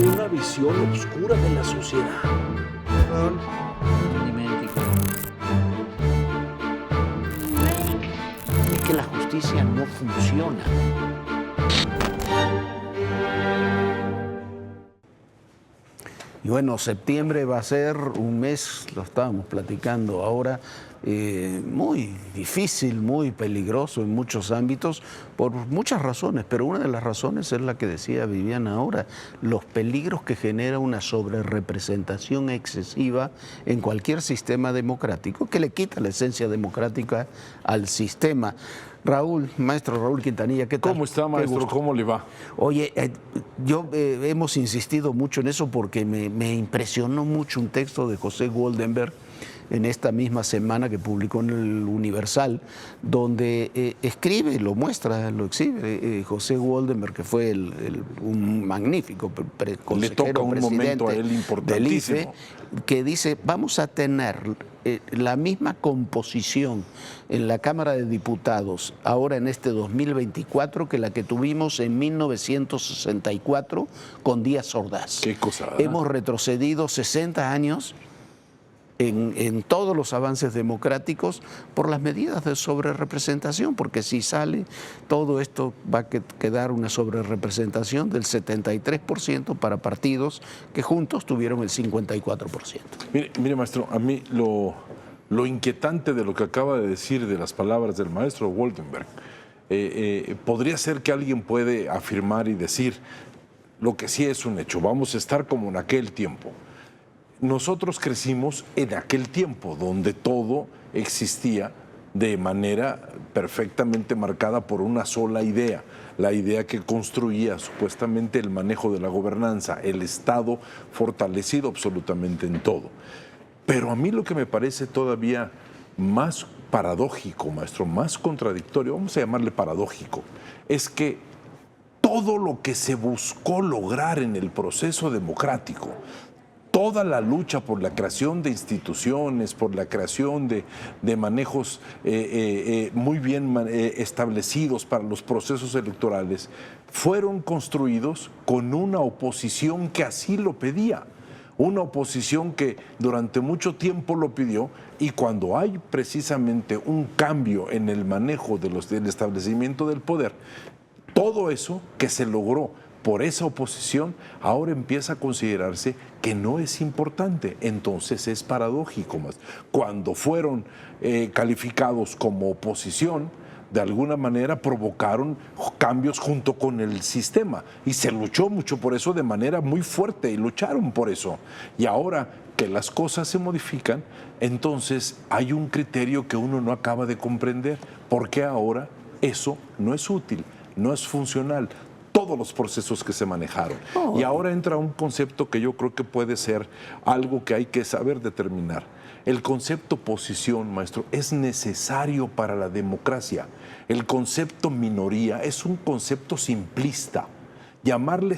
una visión oscura de la sociedad. Es que la justicia no funciona. Y bueno, septiembre va a ser un mes, lo estábamos platicando ahora, muy difícil, muy peligroso en muchos ámbitos, por muchas razones, pero una de las razones es la que decía Viviana ahora, los peligros que genera una sobrerepresentación excesiva en cualquier sistema democrático, que le quita la esencia democrática al sistema. Raúl, maestro Raúl Quintanilla, ¿qué tal? ¿Cómo está, maestro? ¿Cómo le va? Oye, hemos insistido mucho en eso porque me impresionó mucho un texto de José Goldenberg en esta misma semana que publicó en el Universal, donde escribe, lo muestra, lo exhibe José Goldenberg, que fue un magnífico consejero presidente del IFE, que dice, vamos a tener la misma composición en la Cámara de Diputados ahora en este 2024 que la que tuvimos en 1964 con Díaz Ordaz. Qué cosa. Hemos retrocedido 60 años en todos los avances democráticos por las medidas de sobrerepresentación, porque si sale todo esto va a quedar una sobrerepresentación del 73% para partidos que juntos tuvieron el 54%. Mire, maestro, a mí lo inquietante de lo que acaba de decir de las palabras del maestro Goldenberg, podría ser que alguien puede afirmar y decir lo que sí es un hecho, vamos a estar como en aquel tiempo. Nosotros crecimos en aquel tiempo donde todo existía de manera perfectamente marcada por una sola idea, la idea que construía supuestamente el manejo de la gobernanza, el Estado fortalecido absolutamente en todo. Pero a mí lo que me parece todavía más paradójico, maestro, más contradictorio, vamos a llamarle paradójico, es que todo lo que se buscó lograr en el proceso democrático, toda la lucha por la creación de instituciones, por la creación de manejos muy bien establecidos para los procesos electorales, fueron construidos con una oposición que así lo pedía. Una oposición que durante mucho tiempo lo pidió, y cuando hay precisamente un cambio en el manejo del establecimiento del poder, todo eso que se logró por esa oposición, ahora empieza a considerarse que no es importante. Entonces es paradójico. Cuando fueron calificados como oposición, de alguna manera provocaron cambios junto con el sistema. Y se luchó mucho por eso de manera muy fuerte, y lucharon por eso. Y ahora que las cosas se modifican, entonces hay un criterio que uno no acaba de comprender. Porque ahora eso no es útil, no es funcional. Todos los procesos que se manejaron. Y ahora entra un concepto que yo creo que puede ser algo que hay que saber determinar. El concepto posición, maestro, es necesario para la democracia. El concepto minoría es un concepto simplista. Llamarle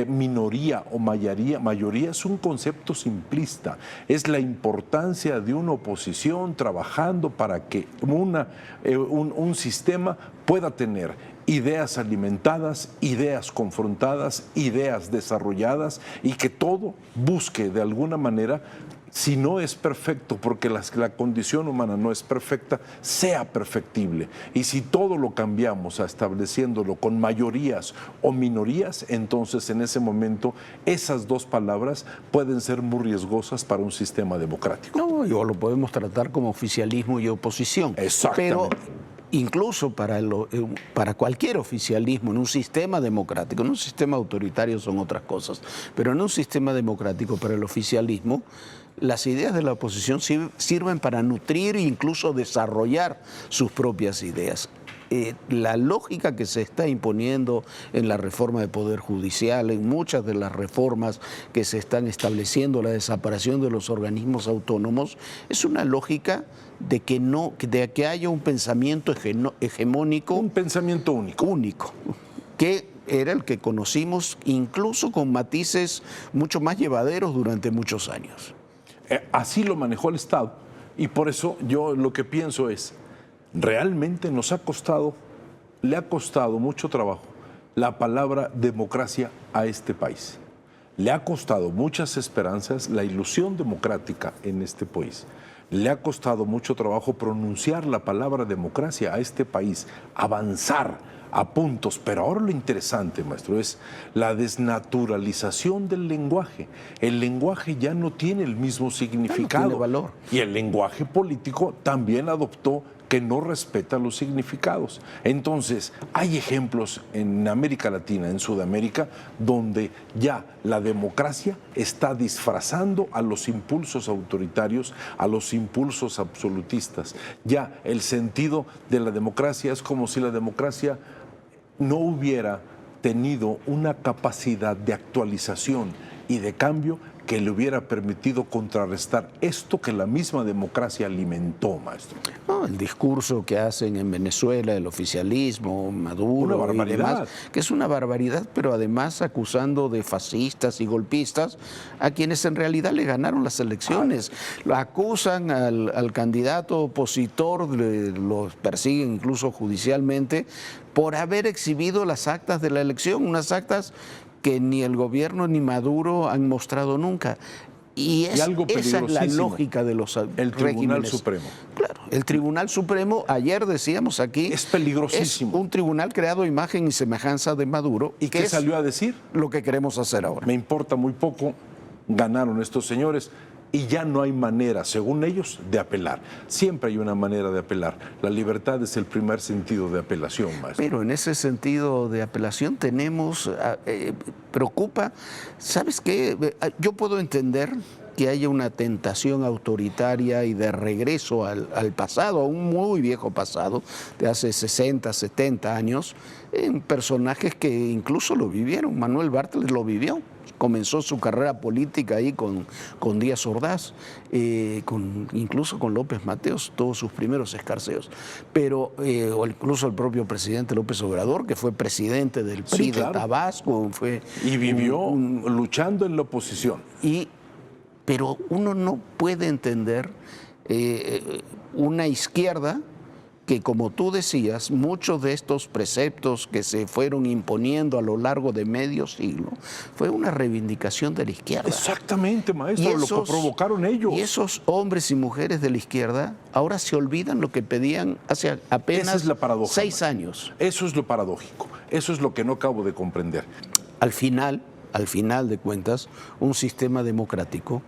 minoría o mayoría es un concepto simplista. Es la importancia de una oposición trabajando para que un sistema pueda tener ideas alimentadas, ideas confrontadas, ideas desarrolladas, y que todo busque de alguna manera, si no es perfecto, porque la condición humana no es perfecta, sea perfectible. Y si todo lo cambiamos a estableciéndolo con mayorías o minorías, entonces en ese momento esas dos palabras pueden ser muy riesgosas para un sistema democrático. No, o lo podemos tratar como oficialismo y oposición. Exactamente. Pero incluso para cualquier oficialismo en un sistema democrático, en un sistema autoritario son otras cosas, pero en un sistema democrático para el oficialismo, las ideas de la oposición sirven para nutrir e incluso desarrollar sus propias ideas. La lógica que se está imponiendo en la reforma del Poder Judicial, en muchas de las reformas que se están estableciendo, la desaparición de los organismos autónomos, es una lógica de que haya un pensamiento hegemónico. Un pensamiento único. Único, que era el que conocimos incluso con matices mucho más llevaderos durante muchos años. Así lo manejó el Estado, y por eso yo lo que pienso es, realmente le ha costado mucho trabajo la palabra democracia a este país. le ha costado muchas esperanzas la ilusión democrática en este país. Le ha costado mucho trabajo pronunciar la palabra democracia a este país, avanzar a puntos. Pero ahora lo interesante, maestro, es la desnaturalización del lenguaje. El lenguaje ya no tiene el mismo significado. No tiene valor. Y el lenguaje político también adoptó que no respeta los significados. Entonces, hay ejemplos en América Latina, en Sudamérica, donde ya la democracia está disfrazando a los impulsos autoritarios, a los impulsos absolutistas. Ya el sentido de la democracia es como si la democracia no hubiera tenido una capacidad de actualización y de cambio que le hubiera permitido contrarrestar esto que la misma democracia alimentó, maestro. No, el discurso que hacen en Venezuela, el oficialismo, Maduro, Una barbaridad. y demás, que es una barbaridad, pero además acusando de fascistas y golpistas a quienes en realidad le ganaron las elecciones. Lo acusan al candidato opositor, los persiguen incluso judicialmente por haber exhibido las actas de la elección, unas actas que ni el gobierno ni Maduro han mostrado nunca. Y algo esa es la lógica de los el Tribunal regímenes. Supremo. Claro, el Tribunal Supremo, ayer decíamos aquí, Es peligrosísimo. Es un tribunal creado a imagen y semejanza de Maduro. ¿Y qué salió a decir? Lo que queremos hacer ahora. Me importa muy poco, ganaron estos señores y ya no hay manera, según ellos, de apelar. Siempre hay una manera de apelar. La libertad es el primer sentido de apelación, maestro. Pero en ese sentido de apelación tenemos, preocupa, ¿sabes qué? Yo puedo entender que haya una tentación autoritaria y de regreso al pasado, a un muy viejo pasado, de hace 60, 70 años, en personajes que incluso lo vivieron. Manuel Bartlett lo vivió. Comenzó su carrera política ahí con Díaz Ordaz, incluso con López Mateos, todos sus primeros escarceos. Pero, o incluso el propio presidente López Obrador, que fue presidente del PRI Sí, claro. de Tabasco. Y vivió luchando en la oposición. Pero uno no puede entender una izquierda que, como tú decías, muchos de estos preceptos que se fueron imponiendo a lo largo de medio siglo fue una reivindicación de la izquierda. Exactamente, maestro, lo que provocaron ellos. Y esos hombres y mujeres de la izquierda ahora se olvidan lo que pedían hace apenas Esa es la paradoja, 6 años. Eso es lo paradójico, eso es lo que no acabo de comprender. Al final de cuentas, un sistema democrático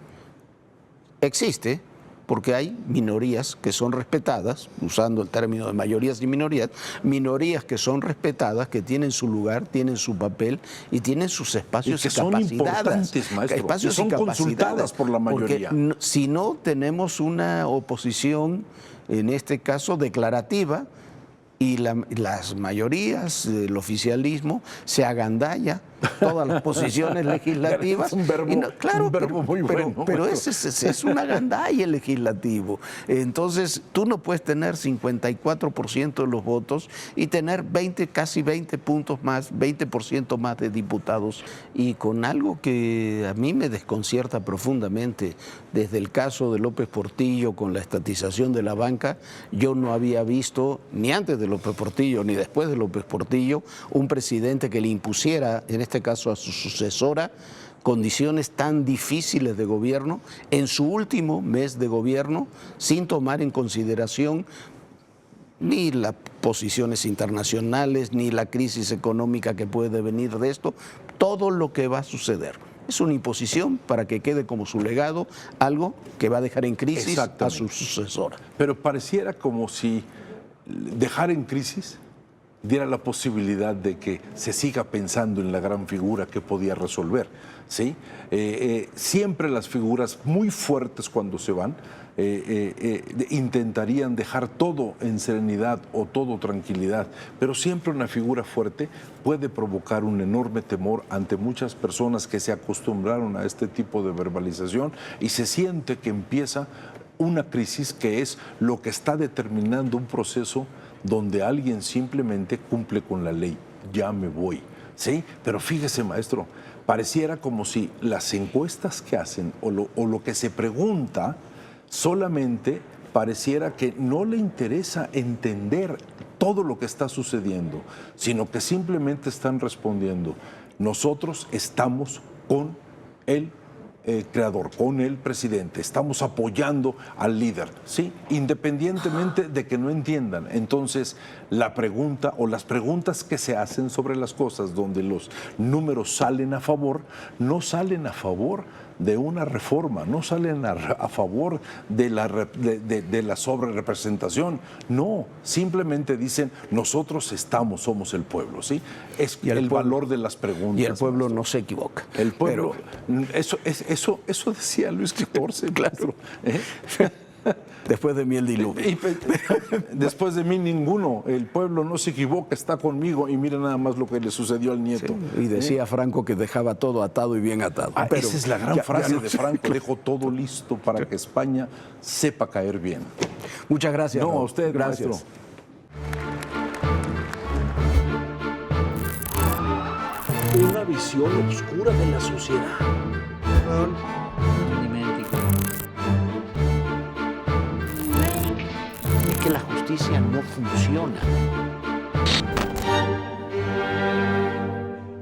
existe porque hay minorías que son respetadas, usando el término de mayorías y minorías que son respetadas, que tienen su lugar, tienen su papel y tienen sus espacios y, que son importantes, maestro, espacios que son consultadas por la mayoría. Porque si no, tenemos una oposición, en este caso declarativa, y las mayorías del oficialismo se agandalla todas las posiciones legislativas. Es un verbo muy bueno. Pero es una agandalla el legislativo. Entonces, tú no puedes tener 54% de los votos y tener casi 20 puntos más, 20% más de diputados. Y con algo que a mí me desconcierta profundamente, desde el caso de López Portillo con la estatización de la banca, yo no había visto, ni antes de López Portillo ni después de López Portillo, un presidente que le impusiera, en este caso a su sucesora, condiciones tan difíciles de gobierno en su último mes de gobierno, sin tomar en consideración ni las posiciones internacionales, ni la crisis económica que puede venir de esto, todo lo que va a suceder. Es una imposición para que quede como su legado algo que va a dejar en crisis a su sucesora. Pero pareciera como si dejar en crisis diera la posibilidad de que se siga pensando en la gran figura que podía resolver, ¿sí? Siempre las figuras muy fuertes cuando se van intentarían dejar todo en serenidad o todo tranquilidad, pero siempre una figura fuerte puede provocar un enorme temor ante muchas personas que se acostumbraron a este tipo de verbalización y se siente que empieza una crisis que es lo que está determinando un proceso donde alguien simplemente cumple con la ley. Ya me voy, ¿sí? Pero fíjese, maestro, pareciera como si las encuestas que hacen o lo que se pregunta solamente pareciera que no le interesa entender todo lo que está sucediendo, sino que simplemente están respondiendo, nosotros estamos con el creador, con el presidente. Estamos apoyando al líder, ¿sí? Independientemente de que no entiendan. Entonces, la pregunta o las preguntas que se hacen sobre las cosas donde los números salen a favor, no salen a favor de una reforma, no salen a favor de la sobrerepresentación, no, simplemente dicen nosotros somos el pueblo, ¿sí? Es el valor de las preguntas. Y el pueblo no se equivoca. El pueblo, eso decía Luis XIV, claro. Después de mí el diluvio. Después de mí ninguno. El pueblo no se equivoca, está conmigo. Y mira nada más lo que le sucedió al nieto. Sí, y decía Franco que dejaba todo atado y bien atado. Pero esa es la gran frase de Franco. Dejó todo listo para que España sepa caer bien. Muchas gracias. No, a usted, gracias. maestro. Una visión oscura de la sociedad. Es que la justicia no funciona.